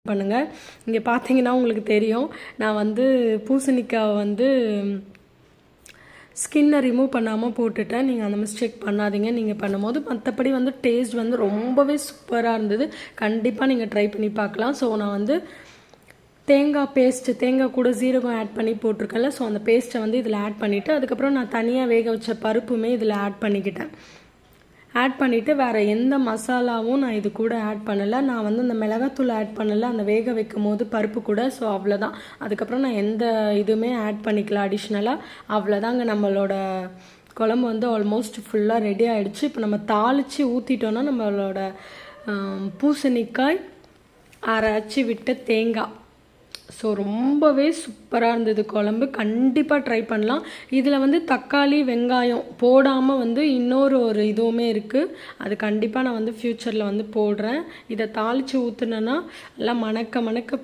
பண்ணுங்கள். இங்கே பார்த்தீங்கன்னா உங்களுக்கு தெரியும், நான் வந்து பூசணிக்காவை வந்து ஸ்கின்னை ரிமூவ் பண்ணாமல் போட்டுட்டேன். நீங்கள் அந்த மிஸ்டேக் பண்ணாதீங்க நீங்கள் பண்ணும்போது. மற்றபடி வந்து டேஸ்ட் வந்து ரொம்பவே சூப்பராக இருந்தது. கண்டிப்பாக நீங்கள் ட்ரை பண்ணி பார்க்கலாம். ஸோ நான் வந்து தேங்காய் பேஸ்ட்டு, தேங்காய் கூட சீரகம் ஆட் பண்ணி போட்டிருக்கேன்ல, ஸோ அந்த பேஸ்ட்டை வந்து இதில் ஆட் பண்ணிவிட்டு அதுக்கப்புறம் நான் தனியாக வேக வச்ச பருப்புமே இதில் ஆட் பண்ணிக்கிட்டேன். ஆட் பண்ணிவிட்டு வேறு எந்த மசாலாவும் நான் இது கூட ஆட் பண்ணலை. நான் வந்து அந்த மிளகாத்தூள் ஆட் பண்ணலை அந்த வேக வைக்கும் போது பருப்பு கூட. ஸோ அவ்வளோதான். அதுக்கப்புறம் நான் எந்த இதுவுமே ஆட் பண்ணிக்கலாம் அடிஷ்னலாக. அவ்வளோதாங்க, நம்மளோட குழம்பு வந்து ஆல்மோஸ்ட் ஃபுல்லாக ரெடி ஆகிடுச்சு. இப்போ நம்ம தாளித்து ஊற்றிட்டோன்னா நம்மளோட பூசணிக்காய் அரைச்சி விட்ட தேங்காய். ஸோ ரொம்பவே சூப்பராக இருந்தது குழம்பு. கண்டிப்பாக ட்ரை பண்ணலாம். இதில் வந்து தக்காளி வெங்காயம் போடாமல் வந்து இன்னொரு இதுவுமே இருக்குது. அது கண்டிப்பாக நான் வந்து ஃப்யூச்சரில் வந்து போடுறேன். இதை தாளித்து ஊற்றுனேன்னா எல்லாம் மணக்க மணக்க